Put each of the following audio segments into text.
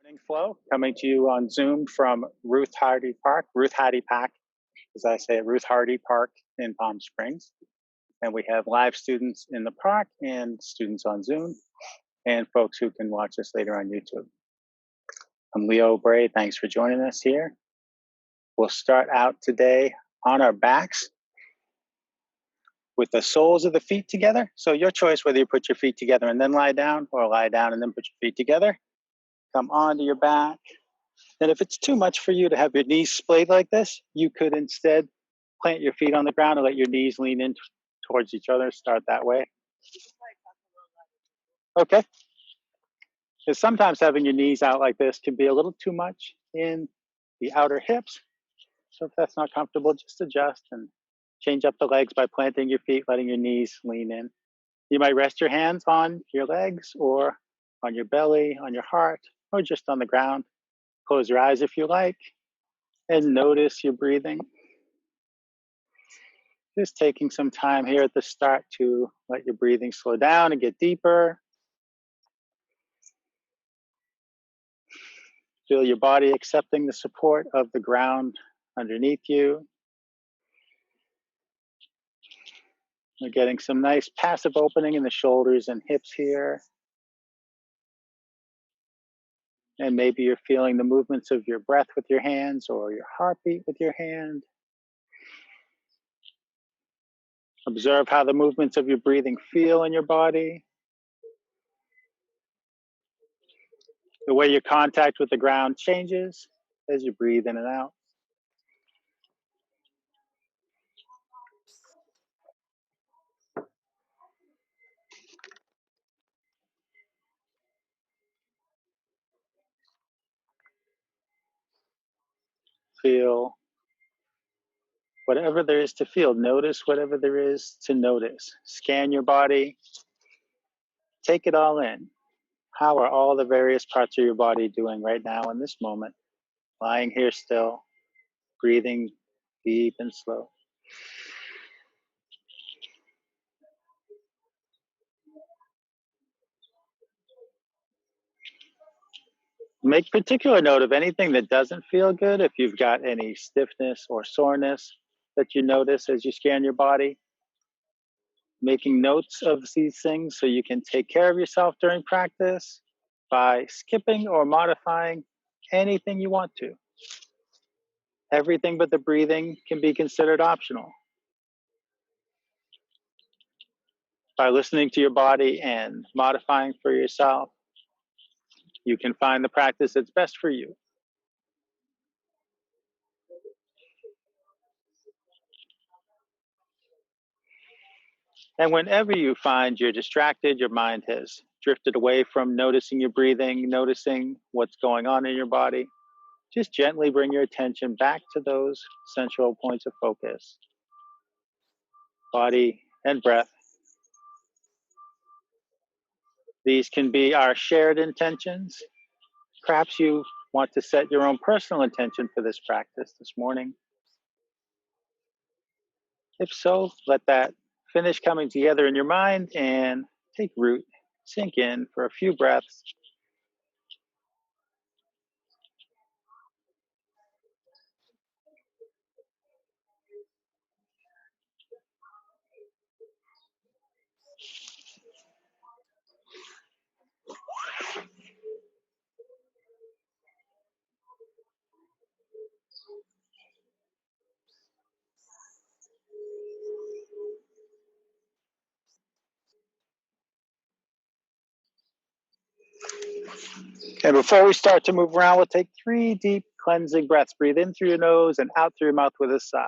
Morning Flow, coming to you on Zoom from Ruth Hardy Park, Ruth Hardy Pack, as I say, Ruth Hardy Park in Palm Springs. And we have live students in the park and students on Zoom and folks who can watch us later on YouTube. I'm Leo Bray. Thanks for joining us here. We'll start out today on our backs with the soles of the feet together. So your choice whether you put your feet together and then lie down or lie down and then put your feet together. Come onto your back. And if it's too much for you to have your knees splayed like this, you could instead plant your feet on the ground and let your knees lean in towards each other. Start that way. Okay. Because sometimes having your knees out like this can be a little too much in the outer hips. So if that's not comfortable, just adjust and change up the legs by planting your feet, letting your knees lean in. You might rest your hands on your legs or on your belly, on your heart, or just on the ground. Close your eyes if you like, and notice your breathing. Just taking some time here at the start to let your breathing slow down and get deeper. Feel your body accepting the support of the ground underneath you. We're getting some nice passive opening in the shoulders and hips here. And maybe you're feeling the movements of your breath with your hands or your heartbeat with your hand. Observe how the movements of your breathing feel in your body. The way your contact with the ground changes as you breathe in and out. Feel whatever there is to feel. Notice whatever there is to notice. Scan your body. Take it all in. How are all the various parts of your body doing right now in this moment? Lying here still, breathing deep and slow. Make particular note of anything that doesn't feel good. If you've got any stiffness or soreness that you notice as you scan your body, making notes of these things so you can take care of yourself during practice by skipping or modifying anything you want to. Everything but the breathing can be considered optional. By listening to your body and modifying for yourself, you can find the practice that's best for you. And whenever you find you're distracted, your mind has drifted away from noticing your breathing, noticing what's going on in your body, just gently bring your attention back to those central points of focus, body and breath. These can be our shared intentions. Perhaps you want to set your own personal intention for this practice this morning. If so, let that finish coming together in your mind and take root, sink in for a few breaths. And before we start to move around, we'll take 3 deep cleansing breaths. Breathe in through your nose and out through your mouth with a sigh.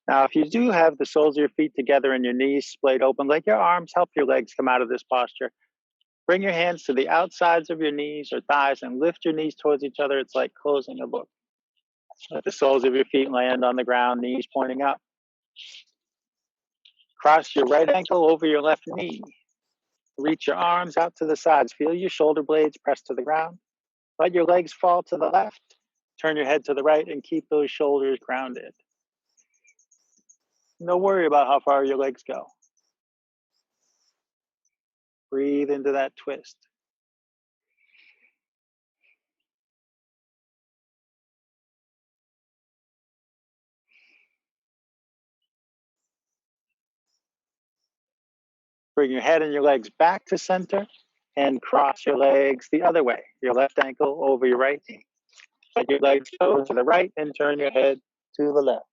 Now, if you do have the soles of your feet together and your knees splayed open, let your arms help your legs come out of this posture. Bring your hands to the outsides of your knees or thighs and lift your knees towards each other. It's like closing a book. Let the soles of your feet land on the ground, knees pointing up. Cross your right ankle over your left knee. Reach your arms out to the sides. Feel your shoulder blades press to the ground. Let your legs fall to the left. Turn your head to the right and keep those shoulders grounded. No worry about how far your legs go. Breathe into that twist. Bring your head and your legs back to center and cross your legs the other way. Your left ankle over your right knee. Let your legs go to the right and turn your head to the left.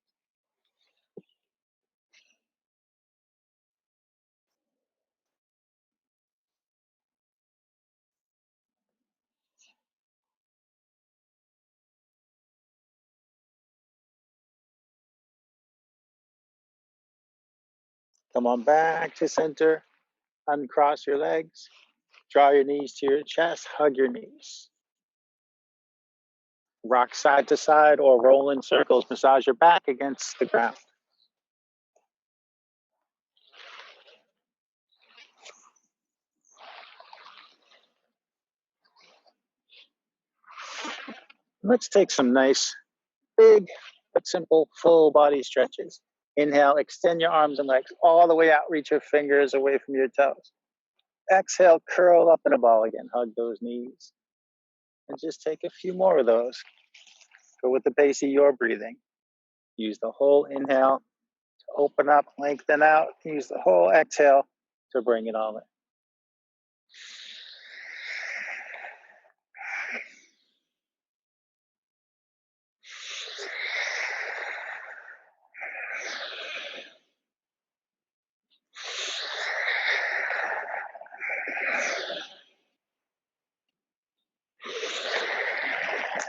Come on back to center. Uncross your legs. Draw your knees to your chest. Hug your knees. Rock side to side or roll in circles. Massage your back against the ground. Let's take some nice, big, but simple full body stretches. Inhale, extend your arms and legs all the way out. Reach your fingers away from your toes. Exhale, curl up in a ball again. Hug those knees. And just take a few more of those. Go with the pace of your breathing. Use the whole inhale to open up, lengthen out. Use the whole exhale to bring it all in.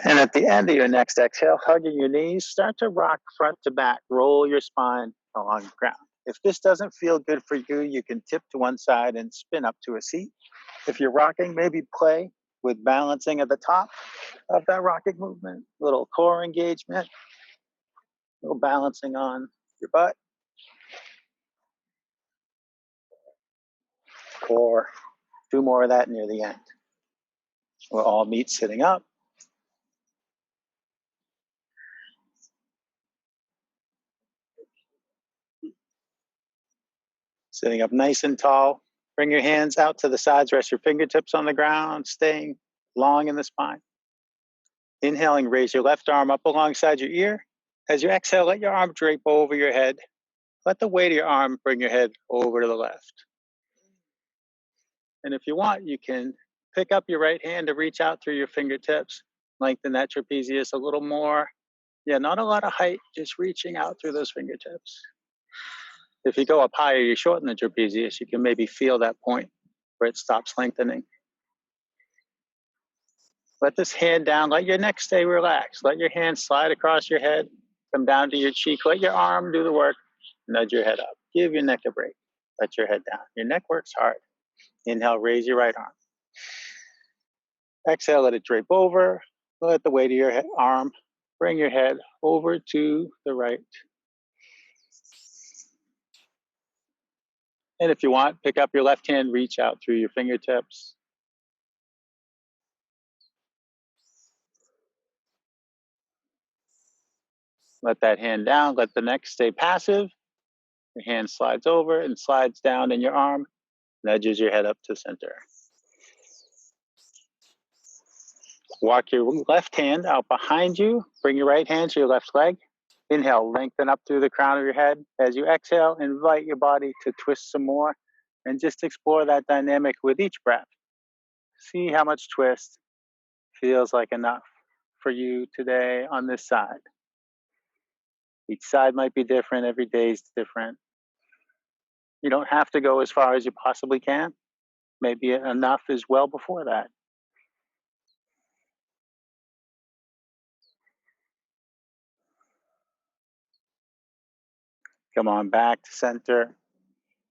And at the end of your next exhale, hugging your knees, start to rock front to back. Roll your spine along the ground. If this doesn't feel good for you, you can tip to one side and spin up to a seat. If you're rocking, maybe play with balancing at the top of that rocking movement. Little core engagement, little balancing on your butt. Or do more of that near the end. We'll all meet sitting up. Sitting up nice and tall. Bring your hands out to the sides, rest your fingertips on the ground, staying long in the spine. Inhaling, raise your left arm up alongside your ear. As you exhale, let your arm drape over your head. Let the weight of your arm bring your head over to the left. And if you want, you can pick up your right hand to reach out through your fingertips. Lengthen that trapezius a little more. Yeah, not a lot of height, just reaching out through those fingertips. If you go up higher, you shorten the trapezius. You can maybe feel that point where it stops lengthening. Let this hand down. Let your neck stay relaxed. Let your hand slide across your head. Come down to your cheek. Let your arm do the work. Nudge your head up. Give your neck a break. Let your head down. Your neck works hard. Inhale, raise your right arm. Exhale, let it drape over. Let the weight of your arm bring your head over to the right. And if you want, pick up your left hand, reach out through your fingertips. Let that hand down. Let the neck stay passive. Your hand slides over and slides down in your arm, nudges your head up to center. Walk your left hand out behind you. Bring your right hand to your left leg. Inhale, lengthen up through the crown of your head. As you exhale, invite your body to twist some more and just explore that dynamic with each breath. See how much twist feels like enough for you today on this side. Each side might be different. Every day is different. You don't have to go as far as you possibly can. Maybe enough is well before that. Come on back to center.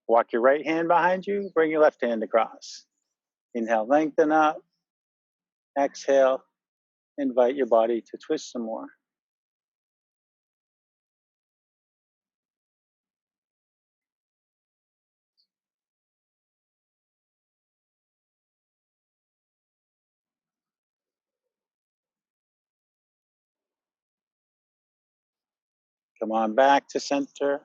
Walk your right hand behind you. Bring your left hand across. Inhale, lengthen up. Exhale, invite your body to twist some more. Come on back to center.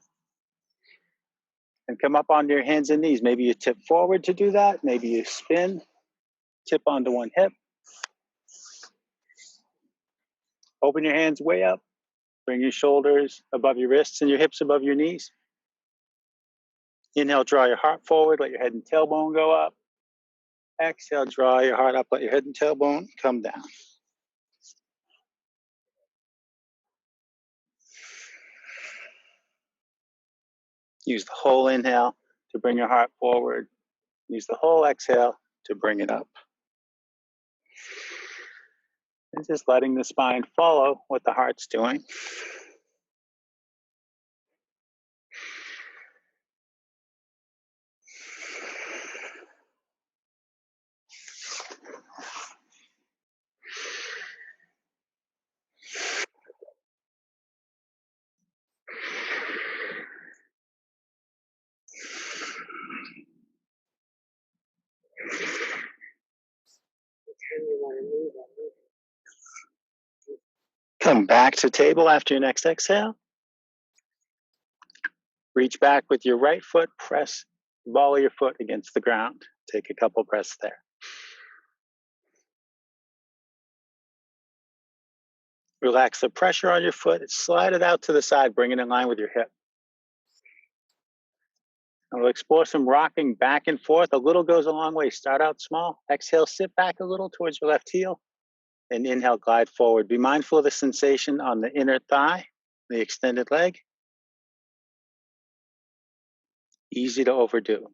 And come up onto your hands and knees. Maybe you tip forward to do that. Maybe you spin, tip onto one hip. Open your hands way up. Bring your shoulders above your wrists and your hips above your knees. Inhale, draw your heart forward. Let your head and tailbone go up. Exhale, draw your heart up. Let your head and tailbone come down. Use the whole inhale to bring your heart forward. Use the whole exhale to bring it up. And just letting the spine follow what the heart's doing. Come back to table after your next exhale. Reach back with your right foot, press the ball of your foot against the ground. Take a couple breaths there. Relax the pressure on your foot, slide it out to the side, bring it in line with your hip. And we'll explore some rocking back and forth. A little goes a long way. Start out small. Exhale, sit back a little towards your left heel. And inhale, glide forward. Be mindful of the sensation on the inner thigh, the extended leg. Easy to overdo.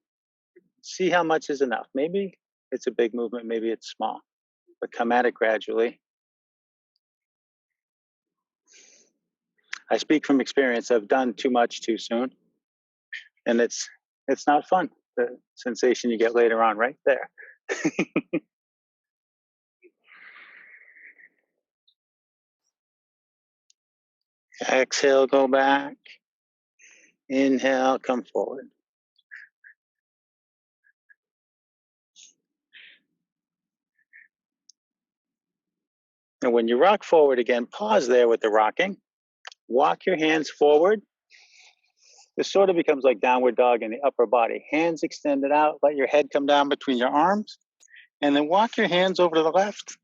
See how much is enough. Maybe it's a big movement, maybe it's small, but come at it gradually. I speak from experience. I've done too much too soon, and it's not fun. The sensation you get later on, right there. Exhale, go back. Inhale, come forward. And when you rock forward again, pause there with the rocking. Walk your hands forward. This sort of becomes like downward dog in the upper body. Hands extended out. Let your head come down between your arms. And then walk your hands over to the left.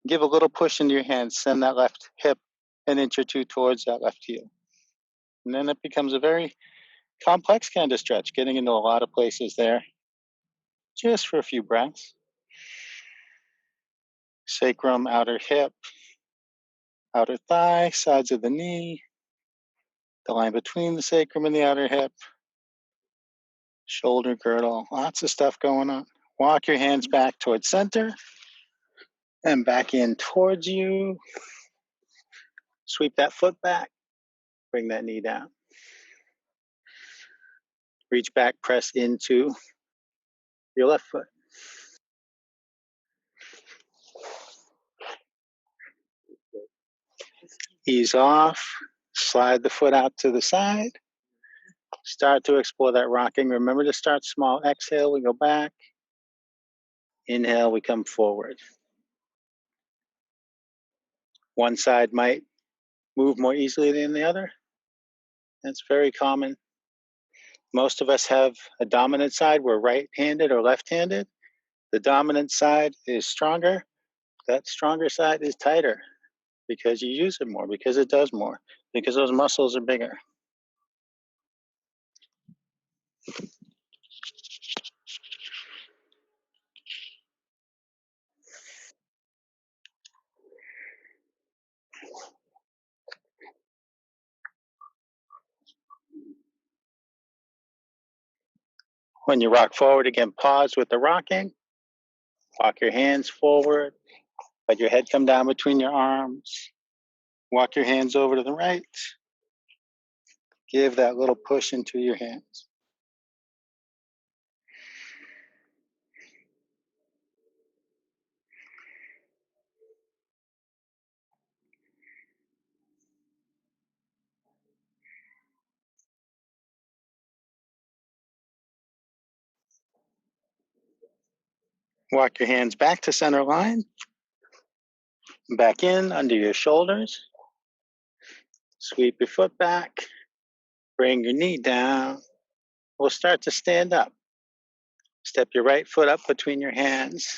Give a little push into your hands. Send that left hip an inch or two towards that left heel. And then it becomes a very complex kind of stretch, getting into a lot of places there. Just for a few breaths. Sacrum, outer hip, outer thigh, sides of the knee, the line between the sacrum and the outer hip, shoulder girdle, lots of stuff going on. Walk your hands back towards center and back in towards you. Sweep that foot back, bring that knee down. Reach back, press into your left foot. Ease off, slide the foot out to the side. Start to explore that rocking. Remember to start small. Exhale, we go back. Inhale, we come forward. One side might move more easily than the other. That's very common. Most of us have a dominant side. We're right-handed or left-handed. The dominant side is stronger. That stronger side is tighter because you use it more, because it does more, because those muscles are bigger. When you rock forward again, pause with the rocking. Walk your hands forward. Let your head come down between your arms. Walk your hands over to the right. Give that little push into your hands. Walk your hands back to center line. Back in under your shoulders. Sweep your foot back, bring your knee down. We'll start to stand up. Step your right foot up between your hands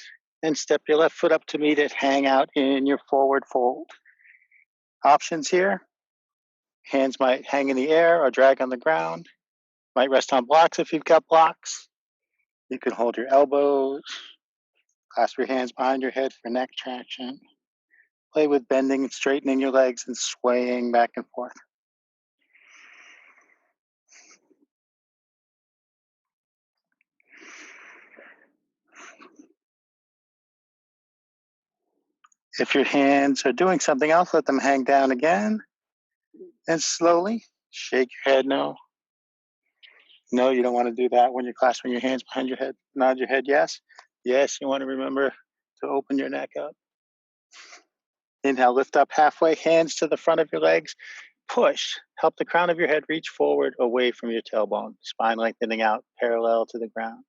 and step your left foot up to meet it. Hang out in your forward fold. Options here. Hands might hang in the air or drag on the ground. Might rest on blocks if you've got blocks. You can hold your elbows, clasp your hands behind your head for neck traction. Play with bending and straightening your legs and swaying back and forth. If your hands are doing something else, let them hang down again. And slowly shake your head no. No, you don't want to do that when you're clasping your hands behind your head. Nod your head yes. Yes, you want to remember to open your neck up. Inhale, lift up halfway, hands to the front of your legs. Push. Help the crown of your head reach forward away from your tailbone. Spine lengthening out parallel to the ground.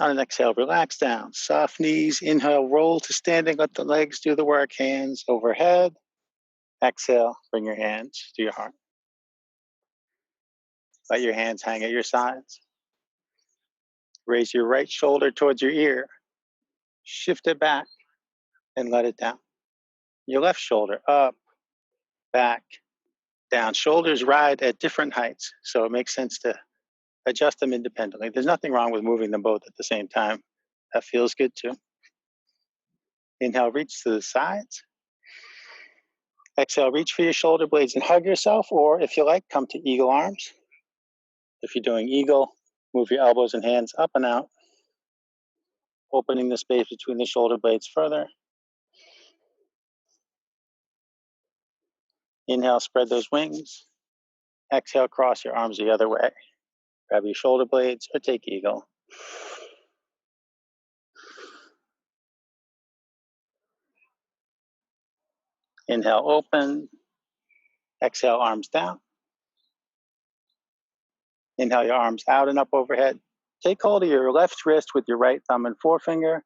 On an exhale, relax down. Soft knees. Inhale, roll to standing. Let the legs do the work. Hands overhead. Exhale, bring your hands to your heart. Let your hands hang at your sides. Raise your right shoulder towards your ear. Shift it back and let it down. Your left shoulder up, back, down. Shoulders ride at different heights, so it makes sense to adjust them independently. There's nothing wrong with moving them both at the same time. That feels good too. Inhale, reach to the sides. Exhale, reach for your shoulder blades and hug yourself, or if you like, come to eagle arms. If you're doing eagle, move your elbows and hands up and out, opening the space between the shoulder blades further. Inhale, spread those wings. Exhale, cross your arms the other way. Grab your shoulder blades or take eagle. Inhale, open. Exhale, arms down. Inhale, your arms out and up overhead. Take hold of your left wrist with your right thumb and forefinger.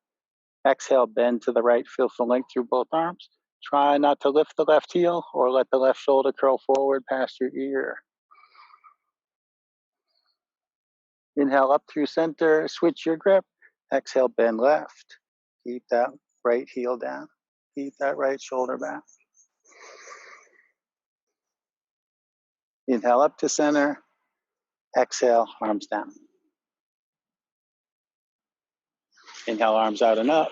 Exhale, bend to the right. Feel the length through both arms. Try not to lift the left heel or let the left shoulder curl forward past your ear. Inhale up through center. Switch your grip. Exhale, bend left. Keep that right heel down. Keep that right shoulder back. Inhale up to center. Exhale, arms down. Inhale, arms out and up.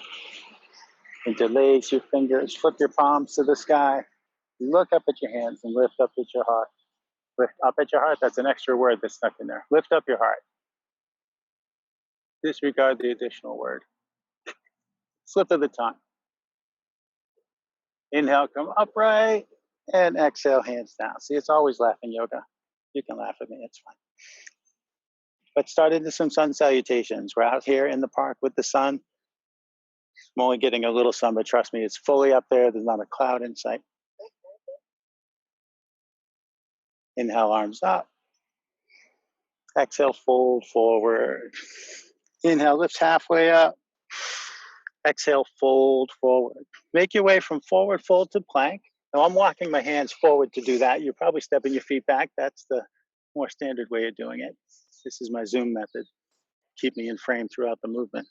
Interlace your fingers, flip your palms to the sky. Look up at your hands and lift up at your heart. Lift up at your heart, that's an extra word that's stuck in there. Lift up your heart. Disregard the additional word. Slip of the tongue. Inhale, come upright, and exhale, hands down. See, it's always laughing yoga. You can laugh at me, it's fine. Let's start into some sun salutations. We're out here in the park with the sun. I'm only getting a little sun, but trust me, it's fully up there. There's not a cloud in sight. Inhale, arms up. Exhale, fold forward. Inhale, lift halfway up. Exhale, fold forward. Make your way from forward fold to plank. Now I'm walking my hands forward to do that. You're probably stepping your feet back. That's the more standard way of doing it. This is my Zoom method. Keep me in frame throughout the movement.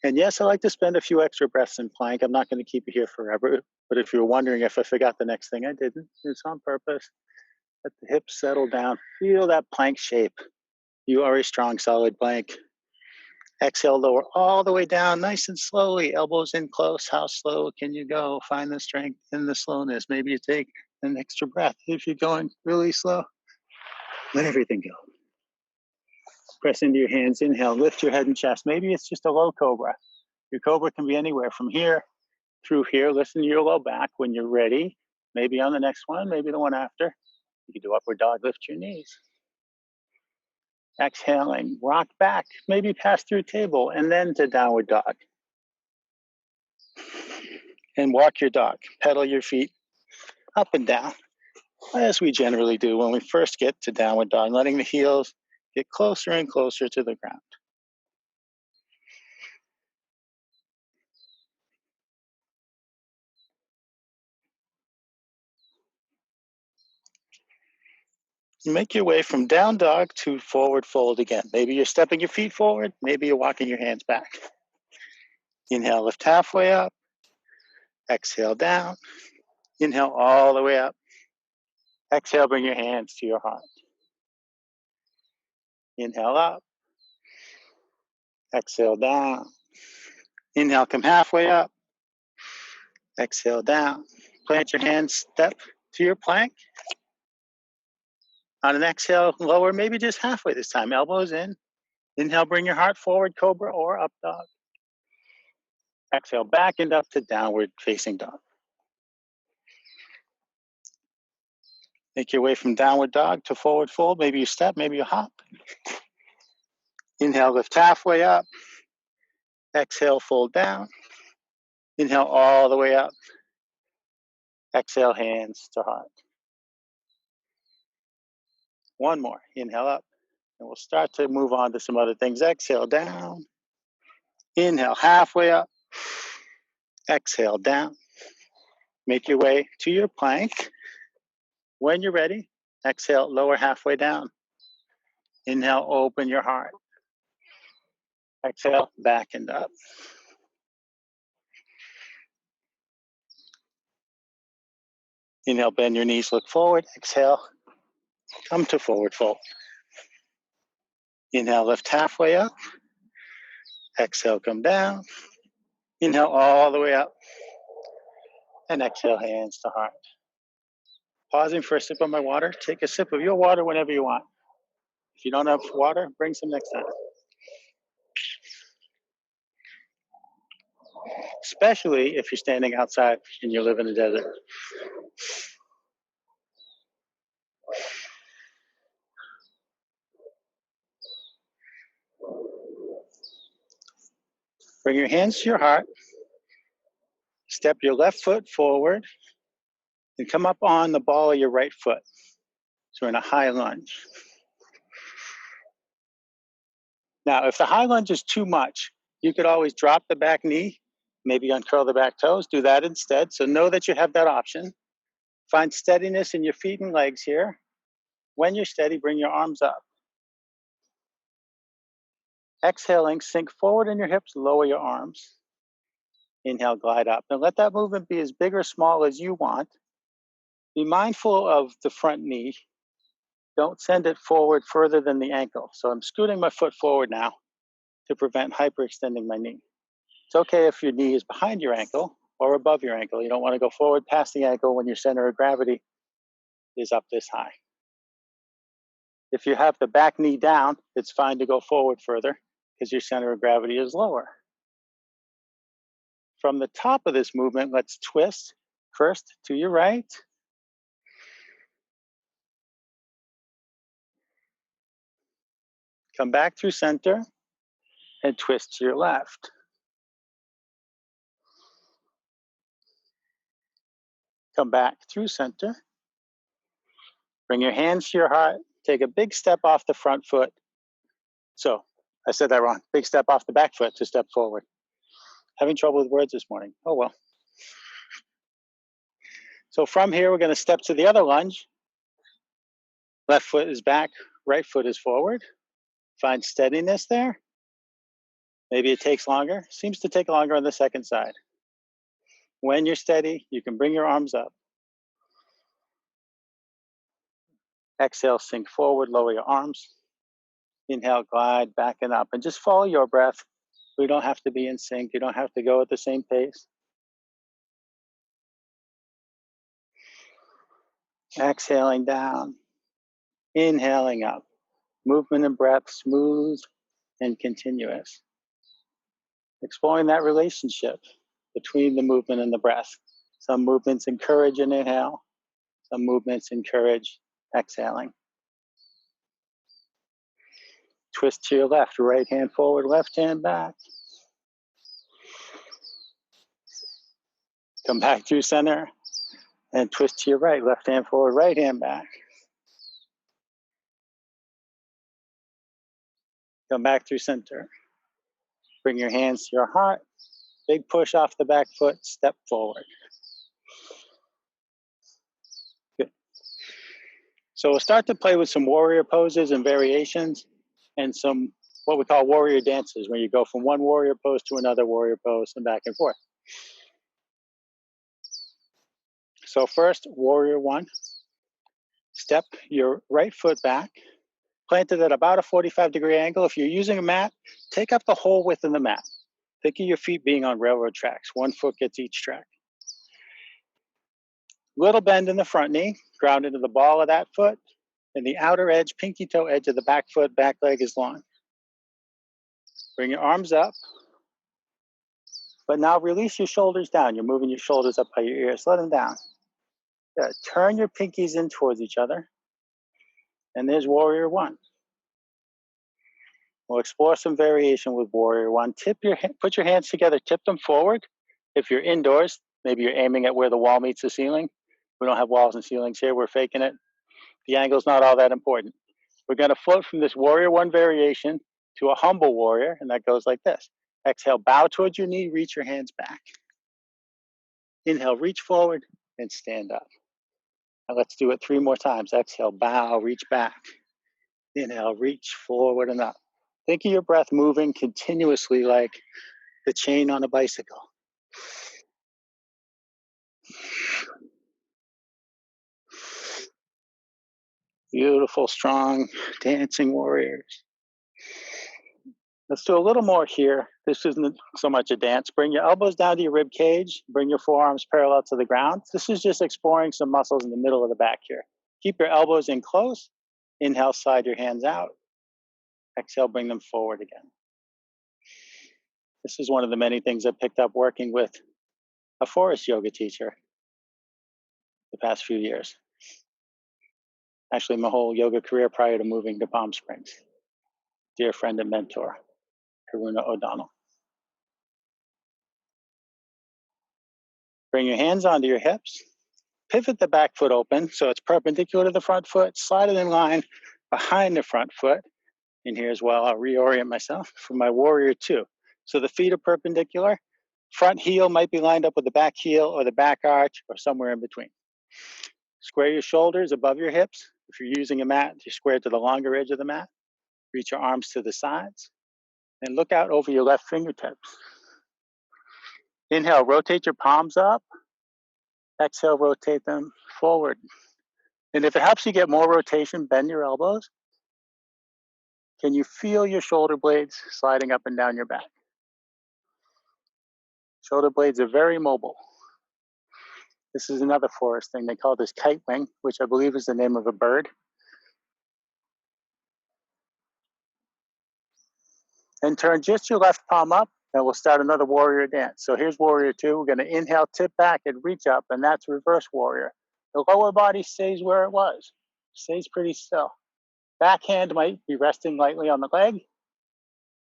And yes, I like to spend a few extra breaths in plank. I'm not going to keep you here forever. But if you're wondering if I forgot the next thing, I didn't. It's on purpose. Let the hips settle down. Feel that plank shape. You are a strong, solid plank. Exhale, lower all the way down, nice and slowly. Elbows in close. How slow can you go? Find the strength in the slowness. Maybe you take an extra breath. If you're going really slow, let everything go. Press into your hands. Inhale, lift your head and chest. Maybe it's just a low cobra. Your cobra can be anywhere from here through here. Listen to your low back when you're ready. Maybe on the next one, maybe the one after. You can do upward dog, lift your knees. Exhaling, rock back, maybe pass through table, and then to downward dog. And walk your dog. Pedal your feet up and down, as we generally do when we first get to downward dog, letting the heels get closer and closer to the ground. Make your way from down dog to forward fold again. Maybe you're stepping your feet forward. Maybe you're walking your hands back. Inhale, lift halfway up. Exhale, down. Inhale all the way up. Exhale, bring your hands to your heart. Inhale up. Exhale, down. Inhale, come halfway up. Exhale, down. Plant your hands, step to your plank. On an exhale, lower, maybe just halfway this time. Elbows in. Inhale, bring your heart forward, cobra or up dog. Exhale, back and up to downward facing dog. Make your way from downward dog to forward fold. Maybe you step, maybe you hop. Inhale, lift halfway up. Exhale, fold down. Inhale all the way up. Exhale, hands to heart. One more. Inhale up. And we'll start to move on to some other things. Exhale, down. Inhale, halfway up. Exhale, down. Make your way to your plank. When you're ready, exhale, lower halfway down. Inhale, open your heart. Exhale, back and up. Inhale, bend your knees, look forward. Exhale, come to forward fold. Inhale, lift halfway up. Exhale, come down. Inhale all the way up. And exhale, hands to heart. Pausing for a sip of my water. Take a sip of your water whenever you want. If you don't have water, bring some next time. Especially if you're standing outside and you live in the desert. Bring your hands to your heart. Step your left foot forward and come up on the ball of your right foot. So we're in a high lunge. Now, if the high lunge is too much, you could always drop the back knee, maybe uncurl the back toes, do that instead. So know that you have that option. Find steadiness in your feet and legs here. When you're steady, bring your arms up. Exhaling, sink forward in your hips, lower your arms. Inhale, glide up. Now let that movement be as big or small as you want. Be mindful of the front knee. Don't send it forward further than the ankle. So I'm scooting my foot forward now to prevent hyperextending my knee. It's okay if your knee is behind your ankle or above your ankle. You don't want to go forward past the ankle when your center of gravity is up this high. If you have the back knee down, it's fine to go forward further because your center of gravity is lower. From the top of this movement, let's twist first to your right. Come back through center and twist to your left. Come back through center. Bring your hands to your heart. Take a big step off the front foot. So I said that wrong. Big step off the back foot to step forward. Having trouble with words this morning. Oh, well. So from here, we're going to step to the other lunge. Left foot is back. Right foot is forward. Find steadiness there. Maybe it takes longer. Seems to take longer on the second side. When you're steady, you can bring your arms up. Exhale, sink forward, lower your arms. Inhale, glide back and up. And just follow your breath. We don't have to be in sync. You don't have to go at the same pace. Exhaling down. Inhaling up. Movement and breath smooth and continuous. Exploring that relationship between the movement and the breath. Some movements encourage an inhale. Some movements encourage exhaling. Twist to your left, right hand forward, left hand back. Come back through center and twist to your right, left hand forward, right hand back. Come back through center. Bring your hands to your heart. Big push off the back foot, step forward. Good. So we'll start to play with some warrior poses and variations and some what we call warrior dances, where you go from one warrior pose to another warrior pose and back and forth. So first, warrior one, step your right foot back, planted at about a 45-degree angle. If you're using a mat, take up the whole width of the mat. Think of your feet being on railroad tracks. One foot gets each track. Little bend in the front knee, ground into the ball of that foot, and the outer edge, pinky toe edge of the back foot, back leg is long. Bring your arms up, but now release your shoulders down. You're moving your shoulders up by your ears. Let them down. Good. Turn your pinkies in towards each other. And there's warrior one. We'll explore some variation with warrior one. Put your hands together, tip them forward. If you're indoors, maybe you're aiming at where the wall meets the ceiling. We don't have walls and ceilings here. We're faking it. The angle's not all that important. We're going to float from this warrior one variation to a humble warrior, and that goes like this. Exhale, bow towards your knee, reach your hands back. Inhale, reach forward and stand up. Now let's do it 3 more times. Exhale, bow, reach back. Inhale, reach forward and up. Think of your breath moving continuously like the chain on a bicycle. Beautiful, strong, dancing warriors. Let's do a little more here. This isn't so much a dance. Bring your elbows down to your rib cage. Bring your forearms parallel to the ground. This is just exploring some muscles in the middle of the back here. Keep your elbows in close. Inhale, slide your hands out. Exhale, bring them forward again. This is one of the many things I picked up working with a forest yoga teacher the past few years. Actually, my whole yoga career prior to moving to Palm Springs. Dear friend and mentor, Karuna O'Donnell. Bring your hands onto your hips. Pivot the back foot open so it's perpendicular to the front foot. Slide it in line behind the front foot. And here as well, I'll reorient myself for my warrior two. So the feet are perpendicular. Front heel might be lined up with the back heel or the back arch or somewhere in between. Square your shoulders above your hips. If you're using a mat, you're squared to the longer edge of the mat. Reach your arms to the sides and look out over your left fingertips. Inhale, rotate your palms up. Exhale, rotate them forward. And if it helps you get more rotation, bend your elbows. Can you feel your shoulder blades sliding up and down your back? Shoulder blades are very mobile. This is another forest thing. They call this kite wing, which I believe is the name of a bird. And turn just your left palm up, and we'll start another warrior dance. So here's warrior two. We're going to inhale, tip back, and reach up, and that's reverse warrior. The lower body stays where it was, stays pretty still. Back hand might be resting lightly on the leg,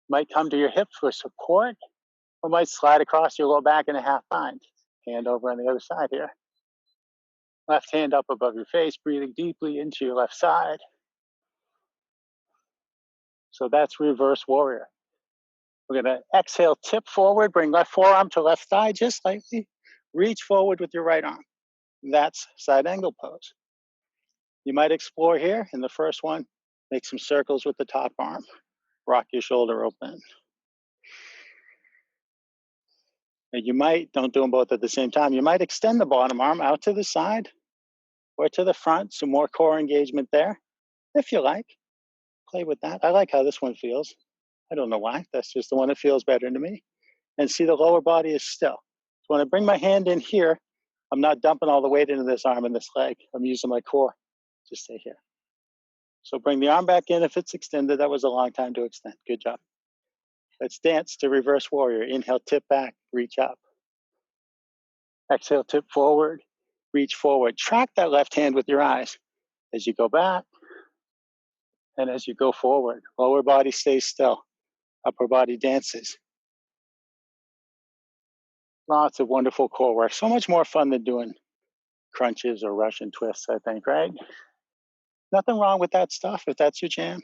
might come to your hip for support, or might slide across your low back in a half bind. Hand over on the other side here. Left hand up above your face, breathing deeply into your left side. So that's reverse warrior. We're going to exhale, tip forward, bring left forearm to left thigh just slightly. Reach forward with your right arm. That's side angle pose. You might explore here in the first one, make some circles with the top arm. Rock your shoulder open. And you might, don't do them both at the same time, you might extend the bottom arm out to the side or to the front, some more core engagement there. If you like, play with that. I like how this one feels. I don't know why, that's just the one that feels better to me. And see the lower body is still. So when I bring my hand in here, I'm not dumping all the weight into this arm and this leg. I'm using my core to stay here. So bring the arm back in if it's extended. That was a long time to extend. Good job. Let's dance to reverse warrior. Inhale, tip back, reach up. Exhale, tip forward, reach forward. Track that left hand with your eyes as you go back and as you go forward. Lower body stays still. Upper body dances. Lots of wonderful core work. So much more fun than doing crunches or Russian twists, I think, right? Nothing wrong with that stuff if that's your jam.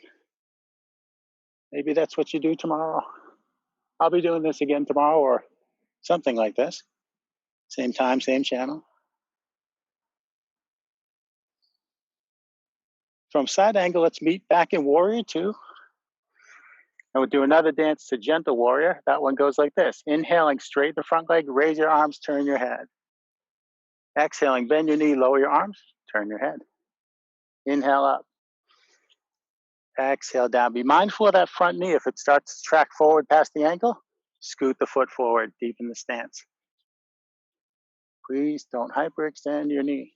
Maybe that's what you do tomorrow. I'll be doing this again tomorrow or something like this. Same time, same channel. From side angle, let's meet back in warrior two. And we'll do another dance to gentle warrior. That one goes like this. Inhaling, straighten the front leg, raise your arms, turn your head. Exhaling, bend your knee, lower your arms, turn your head. Inhale up. Exhale down. Be mindful of that front knee. If it starts to track forward past the ankle, scoot the foot forward, deepen the stance. Please don't hyperextend your knee.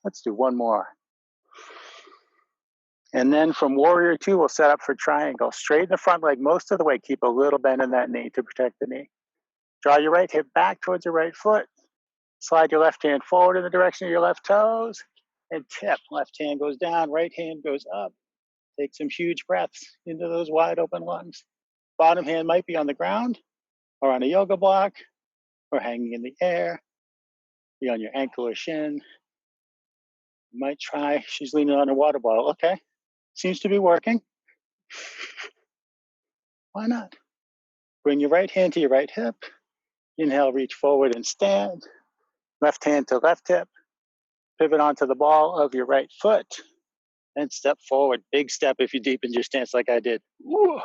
Let's do one more. And then from warrior two, we'll set up for triangle. Straighten the front leg most of the way. Keep a little bend in that knee to protect the knee. Draw your right hip back towards your right foot. Slide your left hand forward in the direction of your left toes. And tip. Left hand goes down, right hand goes up. Take some huge breaths into those wide open lungs. Bottom hand might be on the ground or on a yoga block or hanging in the air. Be on your ankle or shin. You might try, she's leaning on a water bottle. Okay, seems to be working. Why not? Bring your right hand to your right hip. Inhale, reach forward and stand. Left hand to left hip. Pivot onto the ball of your right foot and step forward. Big step if you deepened your stance like I did. Woo.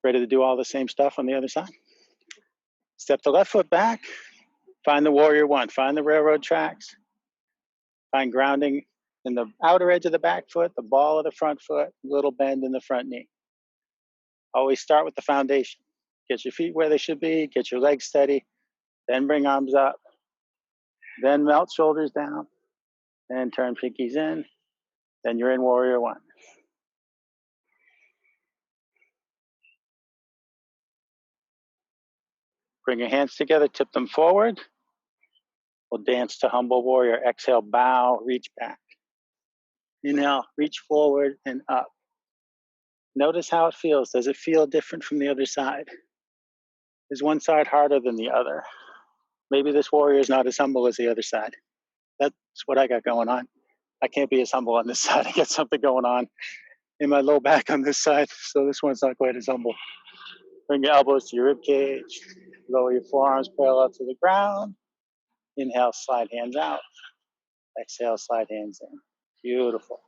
Ready to do all the same stuff on the other side? Step the left foot back. Find the warrior one. Find the railroad tracks. Find grounding in the outer edge of the back foot, the ball of the front foot, little bend in the front knee. Always start with the foundation. Get your feet where they should be, get your legs steady, then bring arms up, then melt shoulders down, then turn pinkies in, then you're in warrior one. Bring your hands together, tip them forward. We'll dance to humble warrior. Exhale, bow, reach back. Inhale, reach forward and up. Notice how it feels. Does it feel different from the other side? Is one side harder than the other? Maybe this warrior is not as humble as the other side. That's what I got going on. I can't be as humble on this side. I got something going on in my low back on this side, so this one's not quite as humble. Bring your elbows to your rib cage. Lower your forearms parallel to the ground. Inhale, slide hands out. Exhale, slide hands in. Beautiful.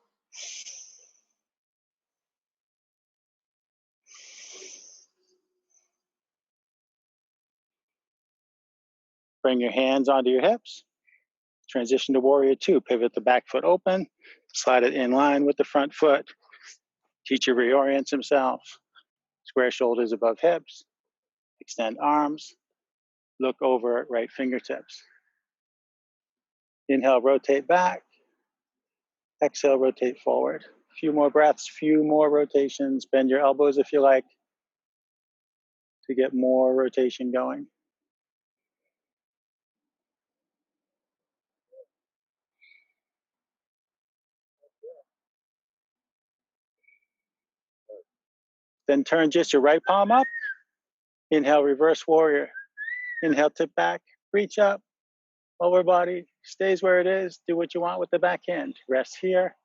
Bring your hands onto your hips. Transition to warrior two. Pivot the back foot open. Slide it in line with the front foot. Teacher reorients himself. Square shoulders above hips. Extend arms. Look over at right fingertips. Inhale, rotate back. Exhale, rotate forward. Few more breaths, few more rotations. Bend your elbows if you like to get more rotation going. Then turn just your right palm up. Inhale, reverse warrior. Inhale, tip back, reach up. Lower body stays where it is. Do what you want with the back hand. Rest here,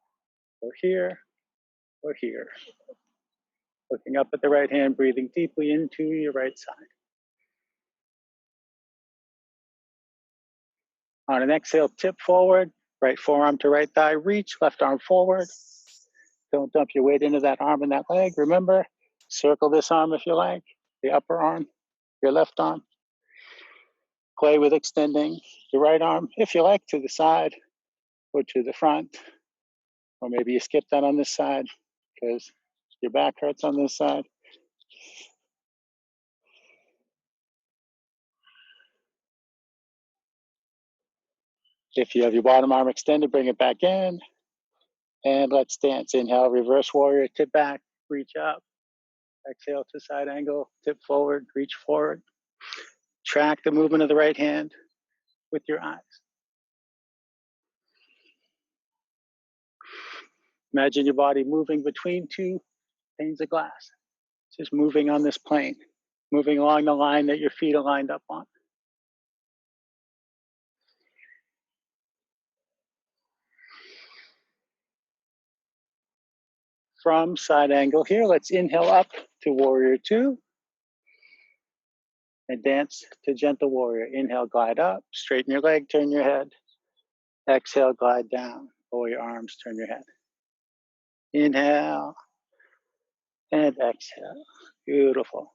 or here, or here. Looking up at the right hand, breathing deeply into your right side. On an exhale, tip forward, right forearm to right thigh, reach, left arm forward. Don't dump your weight into that arm and that leg. Remember, circle this arm if you like, the upper arm, your left arm. Play with extending the right arm, if you like, to the side or to the front. Or maybe you skip that on this side because your back hurts on this side. If you have your bottom arm extended, bring it back in. And let's dance. Inhale, reverse warrior, tip back, reach up. Exhale to side angle, tip forward, reach forward. Track the movement of the right hand with your eyes. Imagine your body moving between two panes of glass. Just moving on this plane, moving along the line that your feet are lined up on. from side angle here. Let's inhale up to warrior two and dance to gentle warrior. Inhale, glide up, straighten your leg, turn your head. Exhale, glide down, lower your arms, turn your head. Inhale and exhale. Beautiful.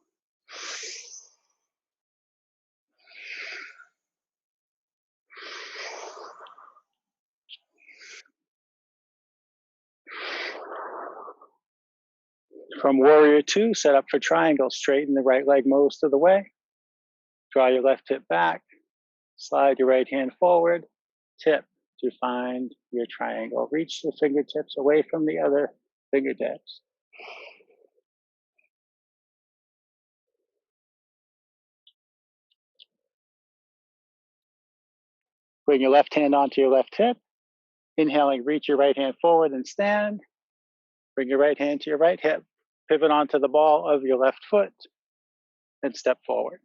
From warrior two, set up for triangle. Straighten the right leg most of the way. Draw your left hip back. Slide your right hand forward. Tip to find your triangle. Reach the fingertips away from the other fingertips. Bring your left hand onto your left hip. Inhaling, reach your right hand forward and stand. Bring your right hand to your right hip. Pivot onto the ball of your left foot and step forward.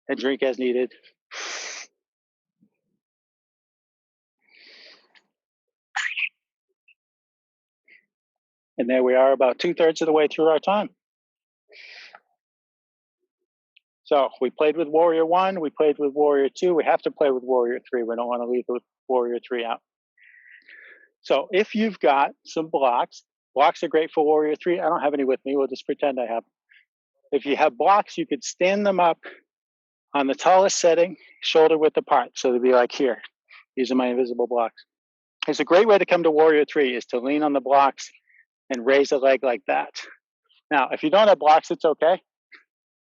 And drink as needed. And there we are, about 2/3 of the way through our time. So we played with warrior one, we played with warrior two. We have to play with warrior three. We don't want to leave the warrior three out. So if you've got some blocks, blocks are great for warrior three. I don't have any with me. We'll just pretend I have. If you have blocks, you could stand them up on the tallest setting, shoulder width apart. So they'd be like here. These are my invisible blocks. It's a great way to come to warrior three is to lean on the blocks and raise a leg like that. Now, if you don't have blocks, it's okay.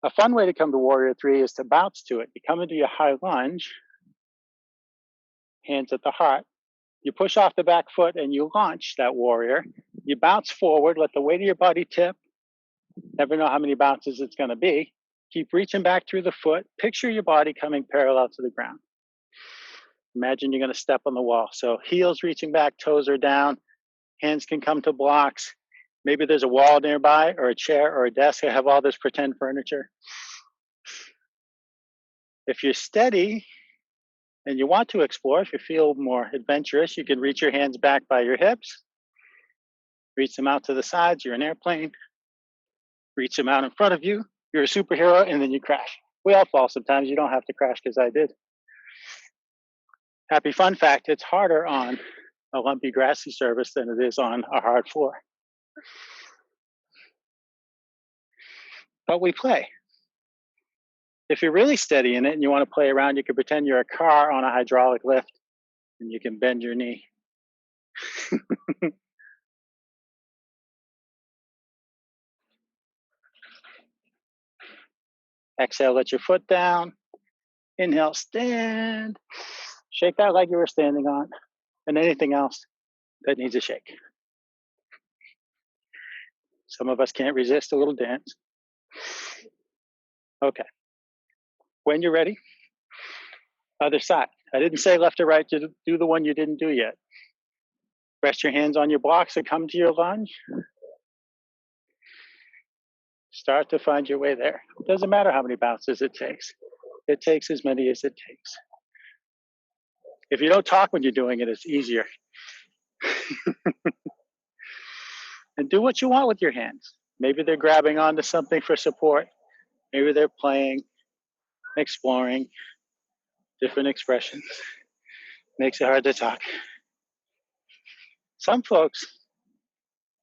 A fun way to come to warrior three is to bounce to it. You come into your high lunge, hands at the heart. You push off the back foot and you launch that warrior. You bounce forward, let the weight of your body tip. Never know how many bounces it's going to be. Keep reaching back through the foot. Picture your body coming parallel to the ground. Imagine you're going to step on the wall. So heels reaching back, toes are down. Hands can come to blocks. Maybe there's a wall nearby or a chair or a desk. I have all this pretend furniture. If you're steady and you want to explore, if you feel more adventurous, you can reach your hands back by your hips. Reach them out to the sides. You're an airplane. Reach them out in front of you. You're a superhero, and then you crash. We all fall sometimes. You don't have to crash because I did. Happy fun fact, it's harder on a lumpy grassy surface than it is on a hard floor. But we play. If you're really steady in it and you want to play around, you can pretend you're a car on a hydraulic lift and you can bend your knee. Exhale, let your foot down. Inhale, stand. Shake that leg you were standing on and anything else that needs a shake. Some of us can't resist a little dance. Okay. When you're ready, other side. I didn't say left or right, just do the one you didn't do yet. Rest your hands on your blocks and come to your lunge. Start to find your way there. It doesn't matter how many bounces it takes. It takes as many as it takes. If you don't talk when you're doing it, it's easier. And do what you want with your hands. Maybe they're grabbing onto something for support. Maybe they're playing, exploring, different expressions. Makes it hard to talk. Some folks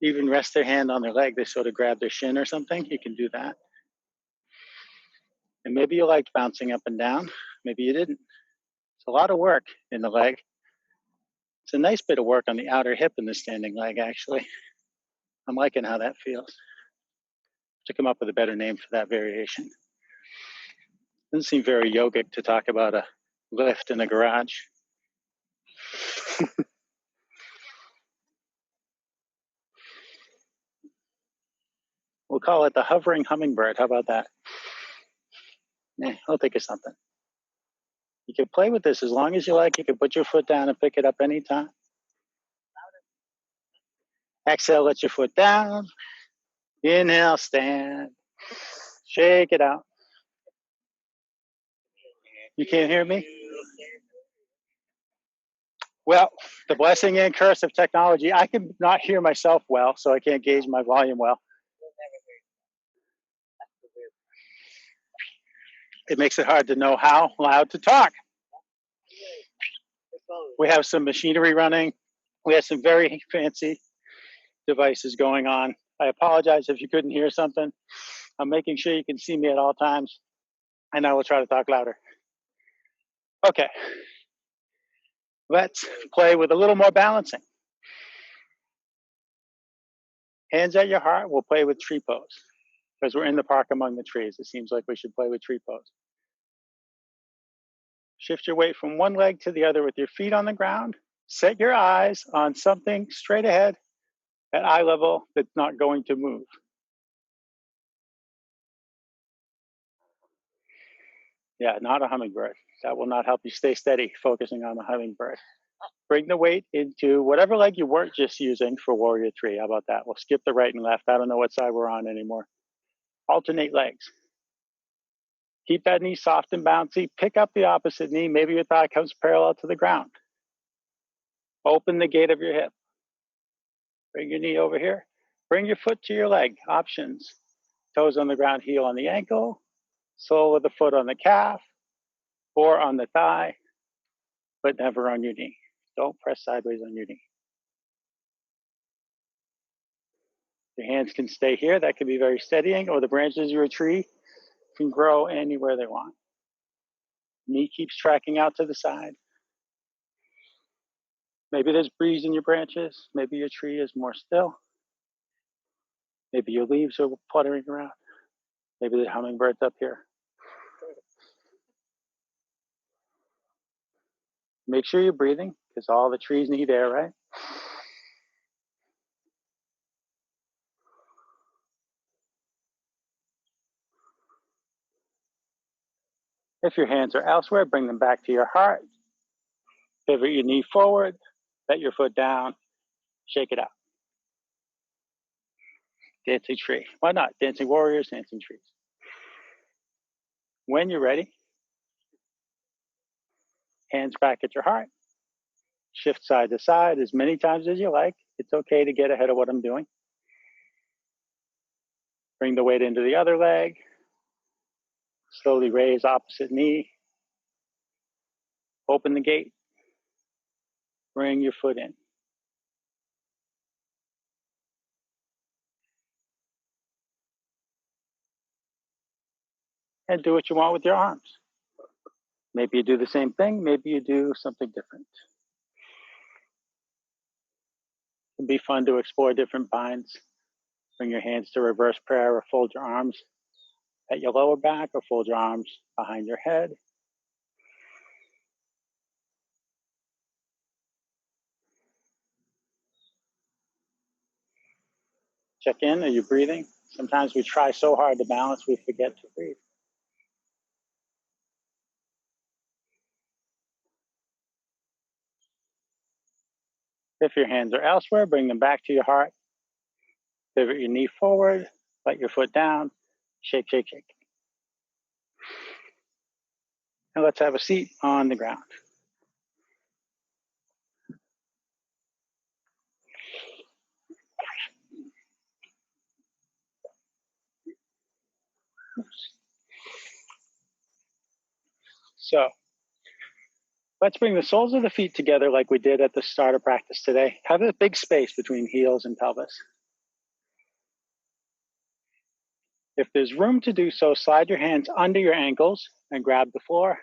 even rest their hand on their leg. They sort of grab their shin or something. You can do that. And maybe you liked bouncing up and down. Maybe you didn't. It's a lot of work in the leg. It's a nice bit of work on the outer hip in the standing leg, actually. I'm liking how that feels. To come up with a better name for that variation. Doesn't seem very yogic to talk about a lift in a garage. We'll call it the hovering hummingbird. How about that? I'll think of something. You can play with this as long as you like. You can put your foot down and pick it up anytime. Exhale, let your foot down. Inhale, stand. Shake it out. You can't hear me? Well, the blessing and curse of technology, I can not hear myself well, so I can't gauge my volume well. It makes it hard to know how loud to talk. We have some machinery running. We have some very fancy devices going on. I apologize if you couldn't hear something. I'm making sure you can see me at all times, and I will try to talk louder. Okay, let's play with a little more balancing. Hands at your heart, we'll play with tree pose. Because we're in the park among the trees, it seems like we should play with tree pose. Shift your weight from one leg to the other with your feet on the ground. Set your eyes on something straight ahead at eye level that's not going to move. Yeah, not a hummingbird. That will not help you stay steady focusing on the hummingbird. Bring the weight into whatever leg you weren't just using for warrior three. How about that? We'll skip the right and left. I don't know what side we're on anymore. Alternate legs. Keep that knee soft and bouncy. Pick up the opposite knee. Maybe your thigh comes parallel to the ground. Open the gate of your hip. Bring your knee over here. Bring your foot to your leg. Options. Toes on the ground, heel on the ankle, sole of the foot on the calf, or on the thigh, but never on your knee. Don't press sideways on your knee. Your hands can stay here. That can be very steadying, or the branches of your tree can grow anywhere they want. Knee keeps tracking out to the side. Maybe there's breeze in your branches. Maybe your tree is more still. Maybe your leaves are fluttering around. Maybe the hummingbird's up here. Make sure you're breathing, because all the trees need air, right? If your hands are elsewhere, bring them back to your heart. Pivot your knee forward, let your foot down, shake it out. Dancing tree. Why not? Dancing warriors, dancing trees. When you're ready, hands back at your heart. Shift side to side as many times as you like. It's okay to get ahead of what I'm doing. Bring the weight into the other leg. Slowly raise opposite knee. Open the gate. Bring your foot in. And do what you want with your arms. Maybe you do the same thing. Maybe you do something different. It can be fun to explore different binds. Bring your hands to reverse prayer or fold your arms at your lower back or fold your arms behind your head. Check in. Are you breathing? Sometimes we try so hard to balance, we forget to breathe. If your hands are elsewhere, bring them back to your heart. Pivot your knee forward, let your foot down, shake, shake, shake. And let's have a seat on the ground. So let's bring the soles of the feet together like we did at the start of practice today. Have a big space between heels and pelvis. If there's room to do so, slide your hands under your ankles and grab the floor.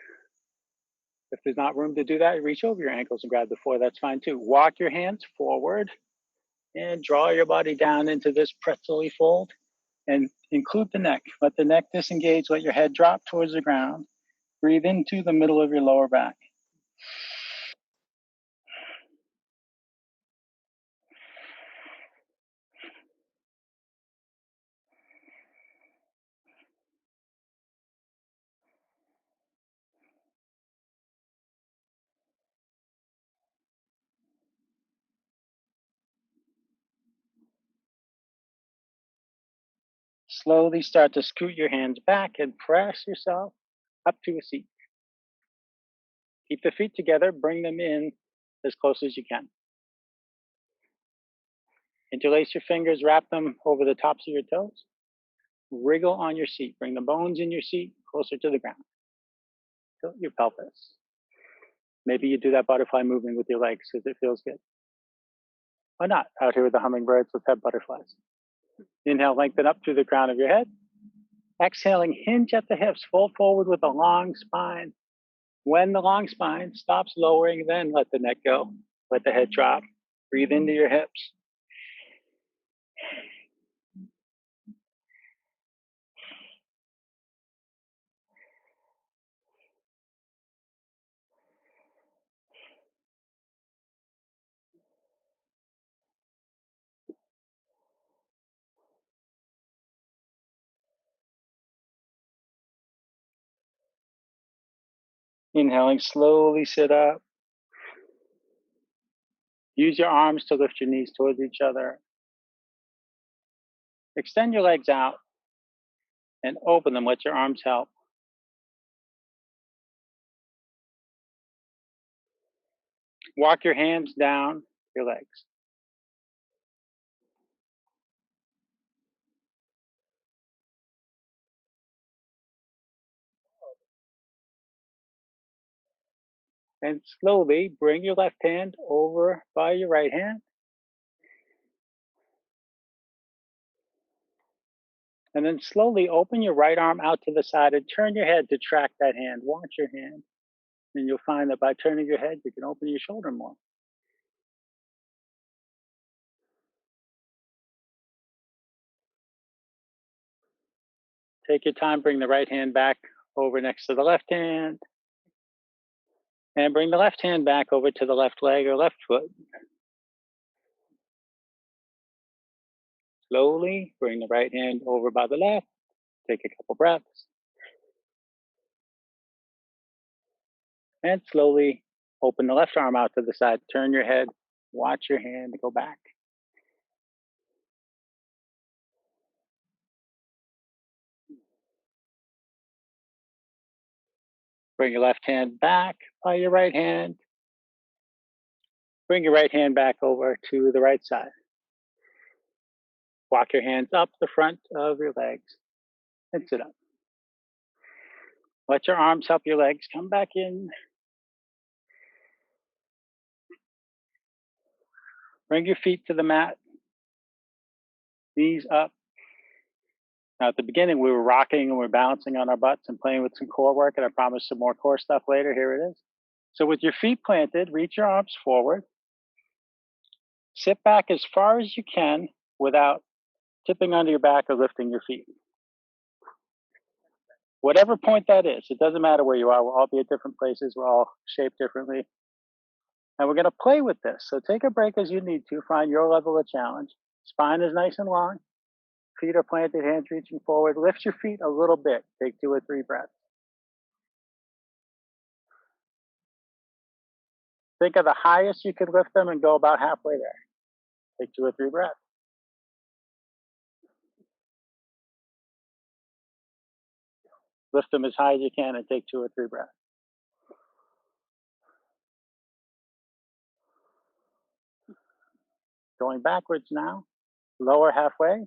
If there's not room to do that, reach over your ankles and grab the floor. That's fine too. Walk your hands forward and draw your body down into this pretzel-y fold and include the neck. Let the neck disengage. Let your head drop towards the ground. Breathe into the middle of your lower back. Slowly start to scoot your hands back and press yourself up to a seat. Keep the feet together, bring them in as close as you can. Interlace your fingers, wrap them over the tops of your toes. Wriggle on your seat. Bring the bones in your seat closer to the ground. Tilt your pelvis. Maybe you do that butterfly movement with your legs because it feels good. Why not? Out here with the hummingbirds, let's have butterflies. Inhale, lengthen up through the crown of your head. Exhaling, hinge at the hips, fold forward with a long spine. When the long spine stops lowering, then let the neck go. Let the head drop. Breathe into your hips. Inhaling, slowly sit up. Use your arms to lift your knees towards each other. Extend your legs out and open them. Let your arms help. Walk your hands down your legs. And slowly bring your left hand over by your right hand. And then slowly open your right arm out to the side and turn your head to track that hand. Watch your hand. And you'll find that by turning your head, you can open your shoulder more. Take your time, bring the right hand back over next to the left hand. And bring the left hand back over to the left leg or left foot. Slowly bring the right hand over by the left. Take a couple breaths. And slowly open the left arm out to the side. Turn your head. Watch your hand go back. Bring your left hand back by your right hand. Bring your right hand back over to the right side. Walk your hands up the front of your legs and sit up. Let your arms help your legs come back in. Bring your feet to the mat. Knees up. Now, at the beginning, we were rocking and we are balancing on our butts and playing with some core work, and I promised some more core stuff later. Here it is. So with your feet planted, reach your arms forward. Sit back as far as you can without tipping onto your back or lifting your feet. Whatever point that is, it doesn't matter where you are. We'll all be at different places. We're all shaped differently. And we're going to play with this. So take a break as you need to. Find your level of challenge. Spine is nice and long. Feet are planted, hands reaching forward. Lift your feet a little bit. Take 2 or 3 breaths. Think of the highest you could lift them and go about halfway there. Take 2 or 3 breaths. Lift them as high as you can and take 2 or 3 breaths. Going backwards now. Lower halfway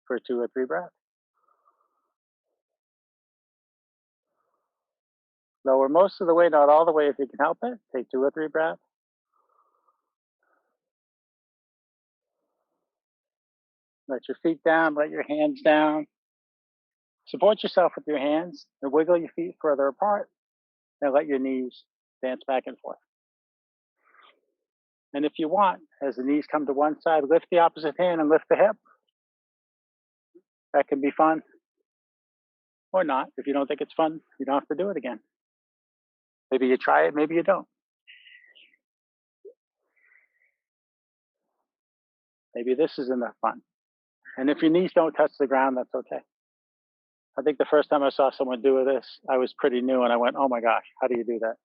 for 2 or 3 breaths. Lower most of the way, not all the way if you can help it. Take 2 or 3 breaths. Let your feet down, let your hands down. Support yourself with your hands and wiggle your feet further apart and let your knees dance back and forth. And if you want, as the knees come to one side, lift the opposite hand and lift the hip. That can be fun or not. If you don't think it's fun, you don't have to do it again. Maybe you try it, maybe you don't. Maybe this is enough fun. And if your knees don't touch the ground, that's okay. I think the first time I saw someone do this, I was pretty new and I went, oh my gosh, how do you do that?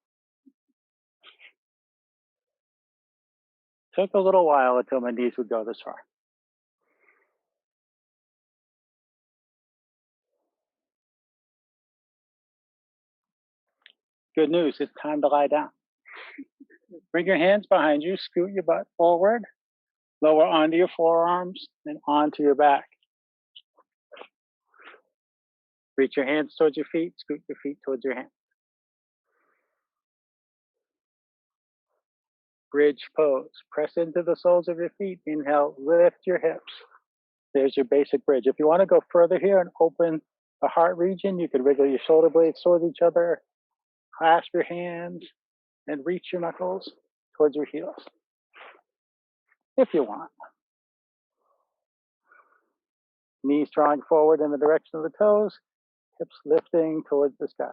Took a little while until my knees would go this far. Good news, it's time to lie down. Bring your hands behind you, scoot your butt forward, lower onto your forearms and onto your back. Reach your hands towards your feet, scoot your feet towards your hands. Bridge pose. Press into the soles of your feet. Inhale, lift your hips. There's your basic bridge. If you want to go further here and open the heart region, you could wiggle your shoulder blades towards each other, clasp your hands, and reach your knuckles towards your heels, if you want. Knees drawing forward in the direction of the toes, hips lifting towards the sky.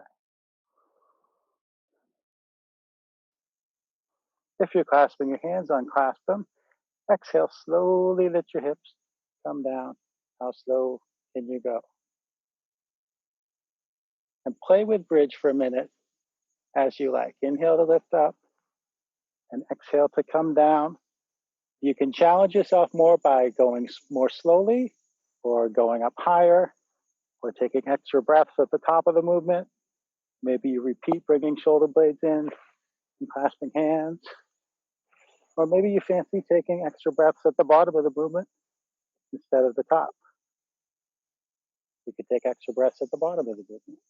If you're clasping your hands, unclasp them. Exhale, slowly lift your hips, come down. How slow can you go? And play with bridge for a minute as you like. Inhale to lift up and exhale to come down. You can challenge yourself more by going more slowly or going up higher or taking extra breaths at the top of the movement. Maybe you repeat bringing shoulder blades in and clasping hands. Or maybe you fancy taking extra breaths at the bottom of the movement instead of the top. You could take extra breaths at the bottom of the movement.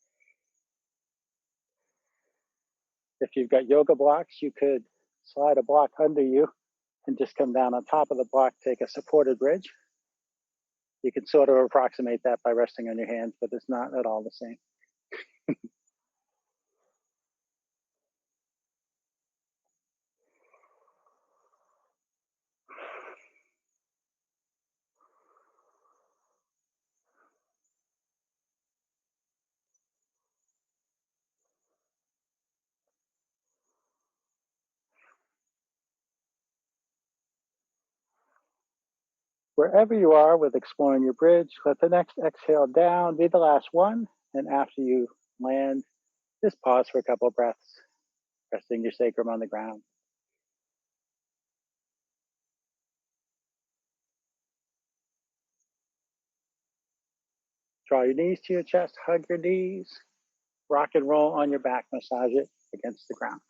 If you've got yoga blocks, you could slide a block under you and just come down on top of the block, take a supported bridge. You can sort of approximate that by resting on your hands, but it's not at all the same. Wherever you are with exploring your bridge, let the next exhale down be the last one. And after you land, just pause for a couple of breaths, resting your sacrum on the ground. Draw your knees to your chest, hug your knees, rock and roll on your back, massage it against the ground.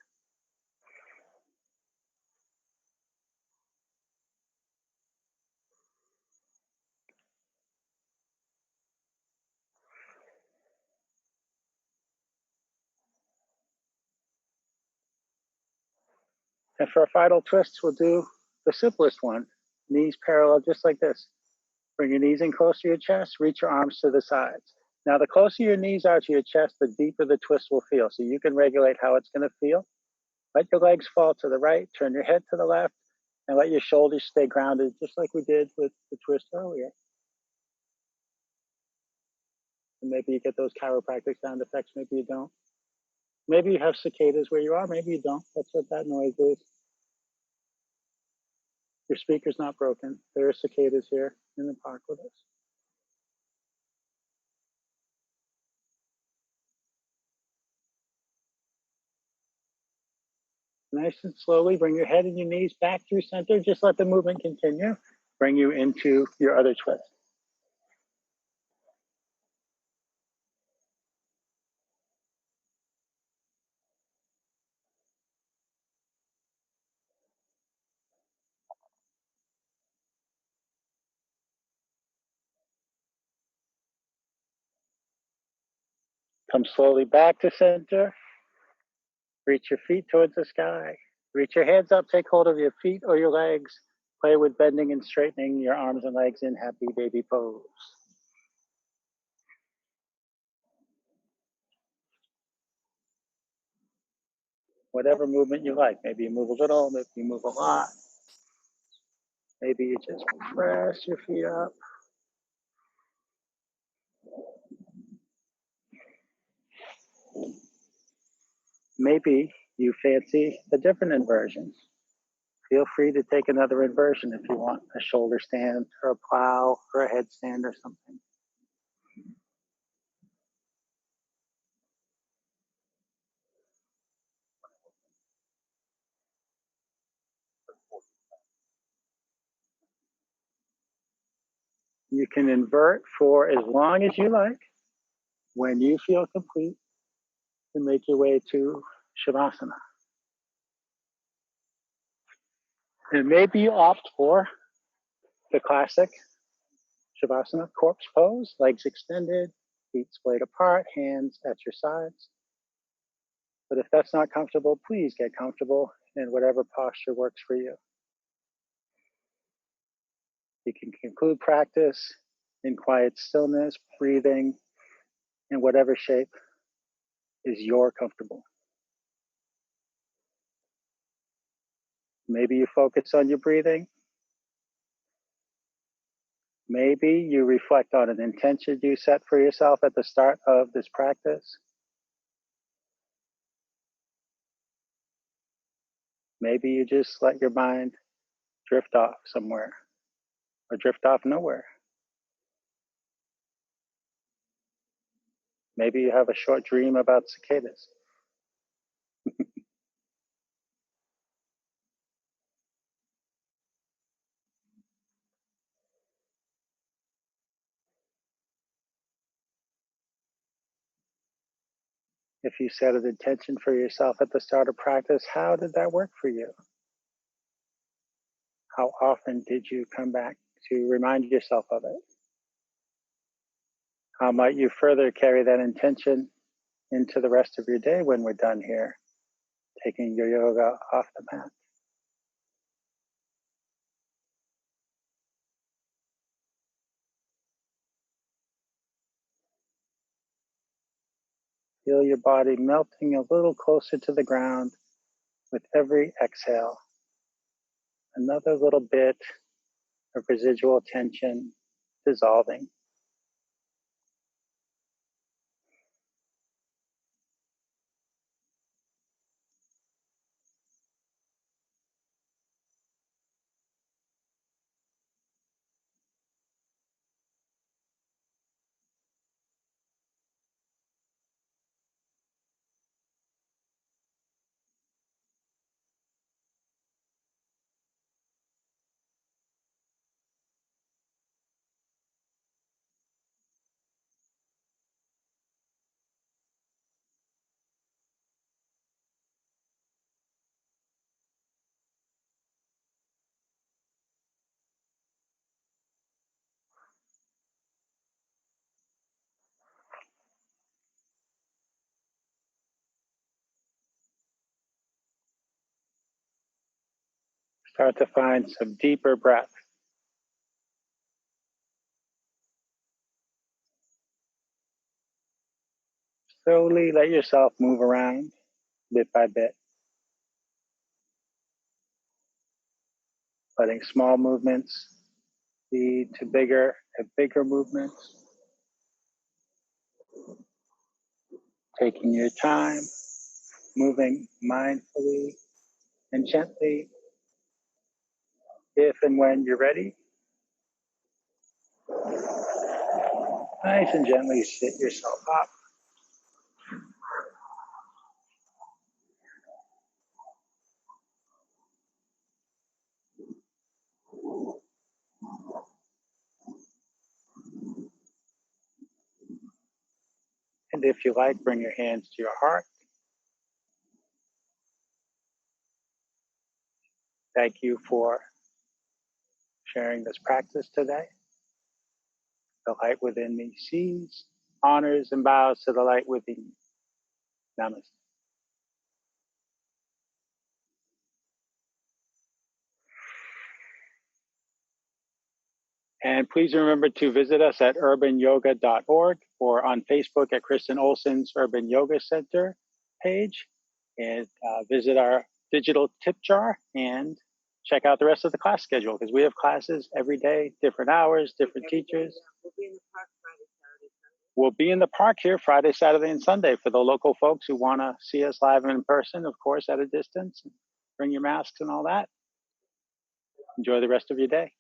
And for our final twists, we'll do the simplest one. Knees parallel, just like this. Bring your knees in close to your chest, reach your arms to the sides. Now, the closer your knees are to your chest, the deeper the twist will feel. So you can regulate how it's going to feel. Let your legs fall to the right, turn your head to the left, and let your shoulders stay grounded, just like we did with the twist earlier. And maybe you get those chiropractic sound effects, maybe you don't. Maybe you have cicadas where you are, maybe you don't. That's what that noise is. Your speaker's not broken. There are cicadas here in the park with us. Nice and slowly bring your head and your knees back through center. Just let the movement continue. Bring you into your other twist. Come slowly back to center. Reach your feet towards the sky. Reach your hands up, take hold of your feet or your legs. Play with bending and straightening your arms and legs in happy baby pose. Whatever movement you like. Maybe you move a little, maybe you move a lot. Maybe you just press your feet up. Maybe you fancy a different inversion. Feel free to take another inversion if you want, a shoulder stand or a plow or a headstand or something. You can invert for as long as you like. When you feel complete, you make your way to Shavasana. And maybe you opt for the classic Shavasana corpse pose, legs extended, feet splayed apart, hands at your sides. But if that's not comfortable, please get comfortable in whatever posture works for you. You can conclude practice in quiet stillness, breathing in whatever shape is your comfortable. Maybe you focus on your breathing. Maybe you reflect on an intention you set for yourself at the start of this practice. Maybe you just let your mind drift off somewhere or drift off nowhere. Maybe you have a short dream about cicadas. If you set an intention for yourself at the start of practice, how did that work for you? How often did you come back to remind yourself of it? How might you further carry that intention into the rest of your day when we're done here, taking your yoga off the mat? Feel your body melting a little closer to the ground with every exhale. Another little bit of residual tension dissolving. Start to find some deeper breath. Slowly let yourself move around bit by bit, letting small movements lead to bigger and bigger movements. Taking your time, moving mindfully and gently. If and when you're ready, nice and gently sit yourself up. And if you like, bring your hands to your heart. Thank you for sharing this practice today. The light within me sees, honors, and bows to the light within me. Namaste. And please remember to visit us at urbanyoga.org or on Facebook at Kristen Olson's Urban Yoga Center page, and visit our digital tip jar and check out the rest of the class schedule, because we have classes every day, different hours, different teachers. We'll be in the park here Friday, Saturday, and Sunday for the local folks who want to see us live in person, of course, at a distance. Bring your masks and all that. Enjoy the rest of your day.